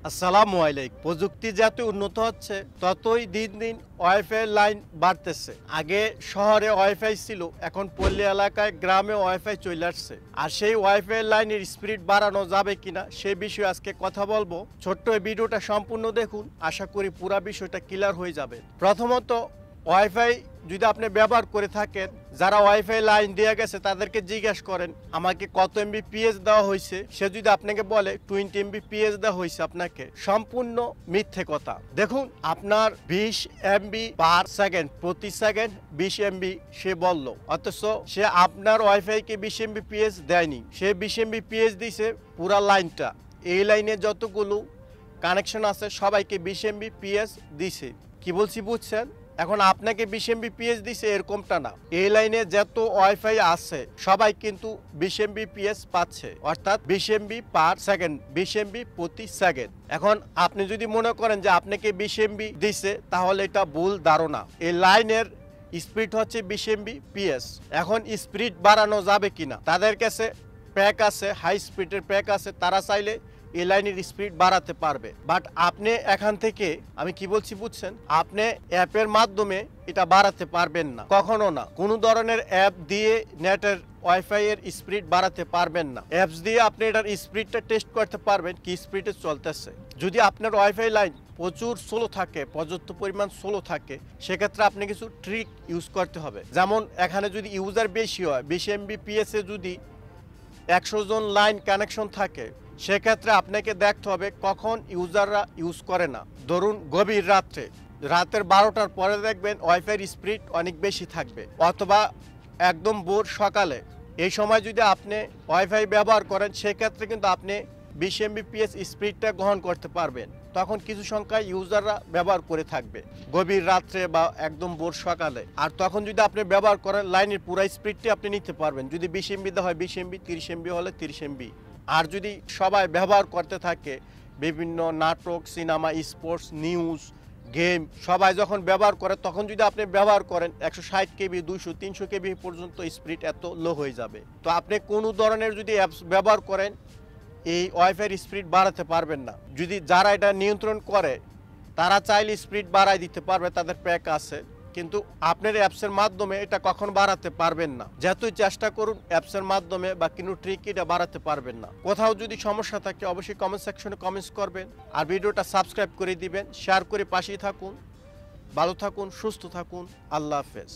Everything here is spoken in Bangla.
আসসালামু আলাইকুম। প্রযুক্তি যত উন্নত হচ্ছে ততই দিন দিন ওয়াইফাই লাইন বাড়তেছে। আগে শহরে ওয়াইফাই ছিল, এখন পল্লী এলাকায় গ্রামে ওয়াইফাই চলে আসছে। আর সেই ওয়াইফাই লাইনের স্পিড বাড়ানো যাবে কিনা সেই বিষয়ে আজকে কথা বলবো। ছোট্ট এই ভিডিওটা সম্পূর্ণ দেখুন, আশা করি পুরো বিষয়টা ক্লিয়ার হয়ে যাবে। প্রথমত, ওয়াইফাই যদি আপনি ব্যবহার করে থাকেন, যারা ওয়াইফাই লাইন দিয়ে গেছে তাদেরকে জিজ্ঞেস করেন আমাকে কত এমবিপিএস দেওয়া হয়েছে। সে যদি আপনাকে বলে 20 এমবিপিএস দেওয়া হয়েছে, আপনাকে সম্পূর্ণ মিথ্যে কথা। দেখুন, আপনার 20 এমবি পার সেকেন্ড, প্রতি সেকেন্ড 20 এমবি সে বলল, অথচ সে আপনার ওয়াইফাইকে 20 এমবিপিএস দেয়নি। সে 20 এমবিপিএস দিছে পুরা লাইনটা। এই লাইনে যতগুলো কানেকশন আছে সবাইকে 20 এমবিপিএস দিছে। কি বলছি বুঝছেন? এখন আপনাকে 20 এমবিপিএস দিছে এরকমটা না। এই লাইনে যত ওয়াইফাই আছে সবাই কিন্তু 20 এমবিপিএস পাচ্ছে, অর্থাৎ 20 এমবি পার সেকেন্ড, 20 এমবি প্রতি সেকেন্ড। এখন আপনি যদি মনে করেন যে আপনাকে 20 এমবি দিছে, তাহলে এটা ভুল ধারণা। এই লাইনের স্পিড হচ্ছে 20 এমবিপিএস। এখন স্পিড বাড়ানো যাবে কিনা, তাদের কাছে প্যাক আছে, হাই স্পিডের প্যাক আছে, তারা চাইলে এই লাইনের স্পিড বাড়াতে পারবে। বাট আপনি এখান থেকে, আমি কি বলছি বুঝছেন, আপনি অ্যাপের মাধ্যমে এটা বাড়াতে পারবেন না, কখনো না। কোনো ধরনের অ্যাপ দিয়ে নেটের ওয়াইফাই এর স্পিড বাড়াতে পারবেন না। অ্যাপস দিয়ে আপনি এটার স্পিডটা টেস্ট করতে পারবেন কি স্পিডে চলতেছে। যদি আপনার ওয়াইফাই লাইন প্রচুর স্লো থাকে, পর্যাপ্ত পরিমাণ স্লো থাকে, সেক্ষেত্রে আপনি কিছু ট্রিক ইউজ করতে হবে। যেমন এখানে যদি ইউজার বেশি হয়, 20 এমবিপিএস এ যদি 100 জন লাইন কানেকশন থাকে, সেক্ষেত্রে আপনাকে দেখতে হবে কখন ইউজাররা ইউজ করে না। ধরুন গভীর রাতের 12টার পরে দেখবেন ওয়াইফাইয়ের স্পিড অনেক বেশি থাকবে, অথবা একদম ভোর সকালে। এই সময় যদি আপনি ওয়াইফাই ব্যবহার করেন, সেক্ষেত্রে কিন্তু আপনি 20 এমবিপিএস স্পিডটা গ্রহণ করতে পারবেন। তখন কিছু সংখ্যায় ইউজাররা ব্যবহার করে থাকবে গভীর রাত্রে বা একদম ভোর সকালে। আর তখন যদি আপনি ব্যবহার করেন, লাইনের পুরো স্পিডটি আপনি নিতে পারবেন। যদি 20 এমবি দেওয়া হয় 20 এমবি, 30 এমবি হলে 30 এমবি। আর যদি সবাই ব্যবহার করতে থাকে, বিভিন্ন নাটক, সিনেমা, স্পোর্টস, নিউজ, গেম সবাই যখন ব্যবহার করে, তখন যদি আপনি ব্যবহার করেন 160 কেবি, 200, 300 কেবি পর্যন্ত স্পিড এত লো হয়ে যাবে। তো আপনি কোনো ধরনের যদি অ্যাপস ব্যবহার করেন, এই ওয়াইফাইয়ের স্পিড বাড়াতে পারবেন না। যদি যারা এটা নিয়ন্ত্রণ করে, তারা চাইলে স্পিড বাড়াই দিতে পারবে, তাদের প্যাক আছে, কিন্তু আপনার অ্যাপসের মাধ্যমে এটা কখন বাড়াতে পারবেন না। যতই চেষ্টা করুন অ্যাপসের মাধ্যমে বা কোনো ট্রিক এটা বাড়াতে পারবেন না। কোথাও যদি সমস্যা থাকে অবশ্যই কমেন্ট সেকশনে কমেন্টস করবেন। আর ভিডিওটা সাবস্ক্রাইব করে দিবেন, শেয়ার করে পাশেই থাকুন। ভালো থাকুন, সুস্থ থাকুন। আল্লাহ হাফেজ।